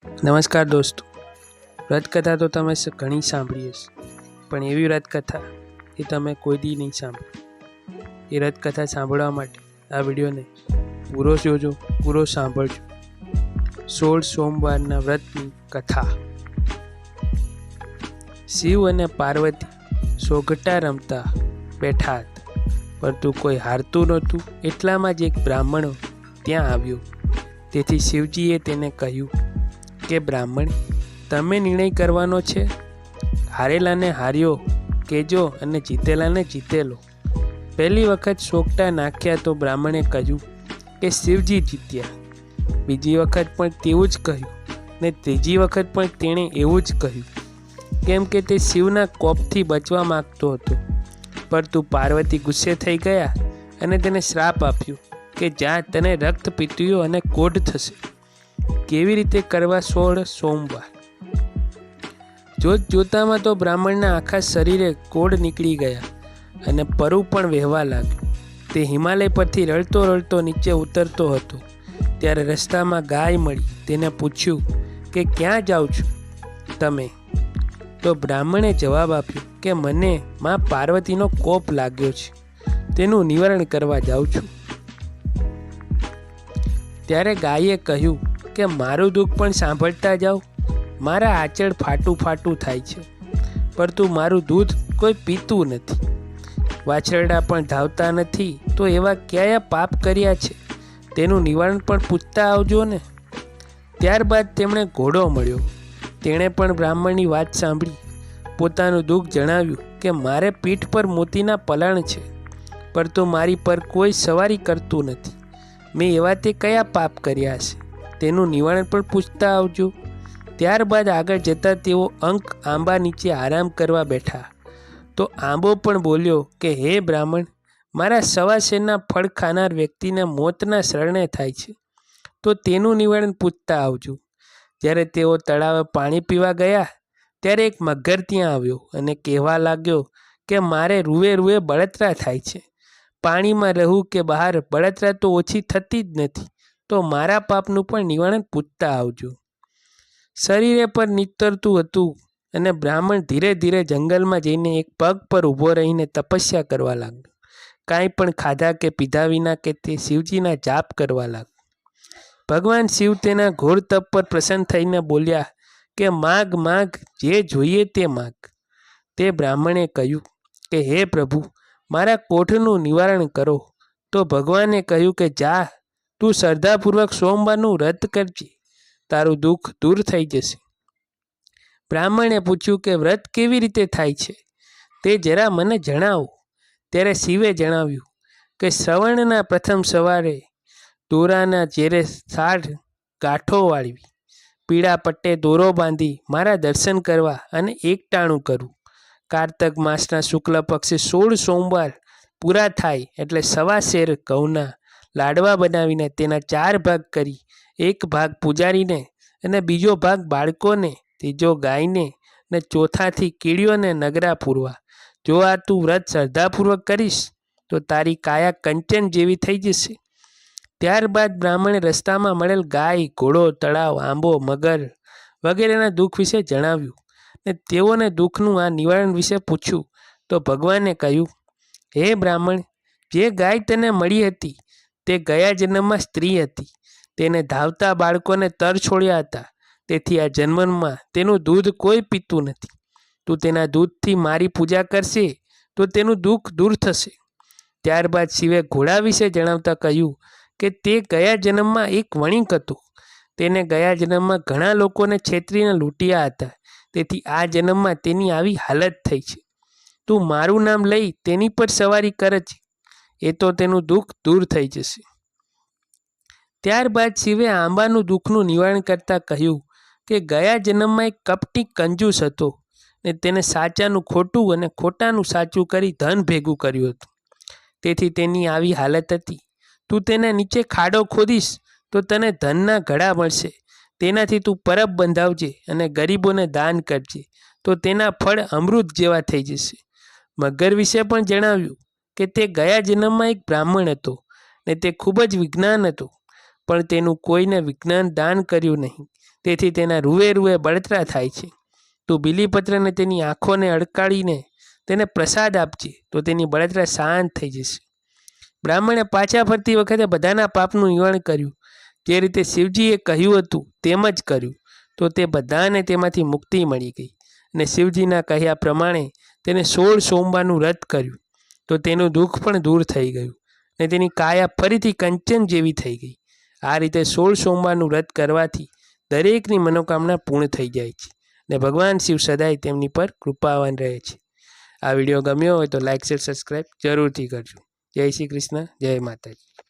નમસ્કાર દોસ્તો, વ્રતકથા તો તમે ઘણી સાંભળી હશે, પણ એવી વ્રતકથા એ તમે કોઈ દી નહીં સાંભળી. એ વ્રતકથા સાંભળવા માટે આ વિડીયોને પૂરો જોજો, પૂરો સાંભળજો. 16 સોમવારના વ્રતની કથા. શિવ અને પાર્વતી સોગટા રમતા બેઠા હતા, પરંતુ કોઈ હારતું નહોતું. એટલામાં જ એક બ્રાહ્મણ ત્યાં આવ્યો. તેથી શિવજીએ તેને કહ્યું કે બ્રાહ્મણ, તમે નિર્ણય કરવાનો છે. હારેલાને હાર્યો કહેજો અને જીતેલાને જીતેલો. પહેલી વખત સોગટા નાખ્યા તો બ્રાહ્મણે કહ્યું કે શિવજી જીત્યા. બીજી વખત પણ તેવું જ કહ્યું ને ત્રીજી વખત પણ તેણે એવું જ કહ્યું, કેમ કે તે શિવના કોપથી બચવા માગતો હતો. પરંતુ પાર્વતી ગુસ્સે થઈ ગયા અને તેને શ્રાપ આપ્યો કે જા, તને રક્ત પીત્યો અને કોઢ થશે. કેવી રીતે કરવા 16 સોમવાર? જોત જોતામાં તો બ્રાહ્મણના આખા શરીરે કોઢ નીકળી ગયા અને પરુ પણ વહેવા લાગ્યું. તે હિમાલય પરથી રડતો રડતો નીચે ઉતરતો હતો. ત્યારે રસ્તામાં ગાય મળી. તેને પૂછ્યું કે ક્યાં જાઓ છો તમે? તો બ્રાહ્મણે જવાબ આપ્યો કે મને માં પાર્વતીનો કોપ લાગ્યો છે, તેનું નિવારણ કરવા જાઉં છું. ત્યારે ગાયે કહ્યું કે મારું દુઃખ પણ સાંભળતા જાઓ. મારા આંચળ ફાટું ફાટું થાય છે, પરંતુ મારું દૂધ કોઈ પીતું નથી. વાછરડા પણ ધાવતા નથી, તો એવા કયા પાપ કર્યા છે તેનું નિવારણ પણ પૂછતા આવજો ને. ત્યારબાદ તેમણે ઘોડો મળ્યો. તેણે પણ બ્રાહ્મણની વાત સાંભળી. પોતાનું દુઃખ જણાવ્યું કે મારે પીઠ પર મોતીના પલાણ છે, પરંતુ મારી પર કોઈ સવારી કરતું નથી. મેં એવા તે કયા પાપ કર્યા છે તેનું નિવારણ પણ પૂછતા આવજો. ત્યારબાદ આગળ જતાં તેઓ અંક આંબા નીચે આરામ કરવા બેઠા. તો આંબો પણ બોલ્યો કે હે બ્રાહ્મણ, મારા સવા શેરના ફળ ખાનાર વ્યક્તિને મોતના શરણે થાય છે, તો તેનું નિવારણ પૂછતા આવજો. જ્યારે તેઓ તળાવે પાણી પીવા ગયા ત્યારે એક મગર ત્યાં આવ્યો અને કહેવા લાગ્યો કે મારે રૂએ રૂએ બળતરા થાય છે. પાણીમાં રહું કે બહાર, બળતરા તો ઓછી થતી જ નથી, તો મારા પાપનું પણ નિવારણ પૂછતા આવજો. શરીરે પર નીતરતું હતું અને બ્રાહ્મણ ધીરે ધીરે જંગલમાં જઈને એક પગ પર ઊભો રહીને તપસ્યા કરવા લાગ્યો. કાંઈ પણ ખાધા કે પીધા વિના કે તે શિવજીના જાપ કરવા લાગ્યો. ભગવાન શિવ તેના ઘોર તપ પર પ્રસન્ન થઈને બોલ્યા કે માગ માગ, જે જોઈએ તે માગ. તે બ્રાહ્મણે કહ્યું કે હે પ્રભુ, મારા કોઠનું નિવારણ કરો. તો ભગવાને કહ્યું કે જા, તું શ્રદ્ધાપૂર્વક સોમવારનું વ્રત કરજે, તારું દુઃખ દૂર થઈ જશે. બ્રાહ્મણે પૂછ્યું કે વ્રત કેવી રીતે થાય છે તે જરા મને જણાવો. ત્યારે શિવે જણાવ્યું કે શ્રવણના પ્રથમ સવારે દોરાના ચેરે 60 ગાંઠો વાળવી, પીળા પટ્ટે દોરો બાંધી મારા દર્શન કરવા અને એકટાણું કરવું. કારતક માસના શુક્લ પક્ષે 16 સોમવાર પૂરા થાય એટલે સવા શેર ઘઉંના લાડવા બનાવીને તેના 4 ભાગ કરી, એક ભાગ પૂજારીને અને બીજો ભાગ બાળકોને, ત્રીજો ગાયને અને ચોથાથી કીડીઓને નગરા પૂરવા. જો આ તું વ્રત શ્રદ્ધાપૂર્વક કરીશ તો તારી કાયા કંચન જેવી થઈ જશે. ત્યારબાદ બ્રાહ્મણે રસ્તામાં મળેલ ગાય, ઘોડો, તળાવ, આંબો, મગર વગેરેના દુઃખ વિશે જણાવ્યું ને તેઓને દુઃખનું આ નિવારણ વિશે પૂછ્યું. તો ભગવાને કહ્યું, હે બ્રાહ્મણ, જે ગાય તને મળી હતી તે ગયા જન્મમાં સ્ત્રી હતી. તેને ધાવતા બાળકોને તર છોડ્યા હતા, તેથી આ જન્મમાં તેનું દૂધ કોઈ પીતું નથી. તું તેના દૂધથી મારી પૂજા કરશે તો તેનું દુઃખ દૂર થશે. ત્યારબાદ શિવે ઘોડા વિશે જણાવતા કહ્યું કે તે ગયા જન્મમાં એક વણિક હતો. તેને ગયા જન્મમાં ઘણા લોકોને છેતરીને લૂંટ્યા હતા, તેથી આ જન્મમાં તેની આવી હાલત થઈ છે. તું મારું નામ લઈ તેની પર સવારી કરજે, એ તો તેનું દુઃખ દૂર થઈ જશે. ત્યારબાદ શિવે આંબાનું દુઃખનું નિવારણ કરતાં કહ્યું કે ગયા જન્મમાં એક કપટી કંજૂસ હતો ને તેને સાચાનું ખોટું અને ખોટાનું સાચું કરી ધન ભેગું કર્યું હતું, તેથી તેની આવી હાલત હતી. તું તેના નીચે ખાડો ખોદીશ તો તને ધનના ઘડા મળશે. તેનાથી તું પરબ બંધાવજે અને ગરીબોને દાન કરજે, તો તેના ફળ અમૃત જેવા થઈ જશે. મગર વિશે પણ જણાવ્યું કે તે ગયા જન્મમાં એક બ્રાહ્મણ હતો ને તે ખૂબ જ વિજ્ઞાન હતો, પણ તેનું કોઈને વિજ્ઞાન દાન કર્યું નહીં. તેથી તેના રૂએ રૂએ બળતરા થાય છે. તું બીલીપત્રને તેની આંખોને અડકાળીને તેને પ્રસાદ આપજે, તો તેની બળતરા શાંત થઈ જશે. બ્રાહ્મણે પાછા ફરતી વખતે બધાના પાપનું નિવારણ કર્યું. જે રીતે શિવજીએ કહ્યું હતું તેમ જ કર્યું તો તે બધાને તેમાંથી મુક્તિ મળી ગઈ. અને શિવજીના કહ્યા પ્રમાણે તેને 16 સોમવારનું વ્રત કર્યું તો તેનું દુઃખ પણ દૂર થઈ ગયું અને તેની કાયા ફરીથી કંચન જેવી થઈ ગઈ. આ રીતે 16 સોમવારનું વ્રત કરવાથી દરેકની મનોકામના પૂર્ણ થઈ જાય છે અને ભગવાન શિવ સદાય તેમની પર કૃપાવાન રહે છે. આ વિડીયો ગમ્યો હોય તો લાઇક શેર સબસ્ક્રાઈબ જરૂરથી કરજો. જય શ્રી કૃષ્ણ, જય માતાજી.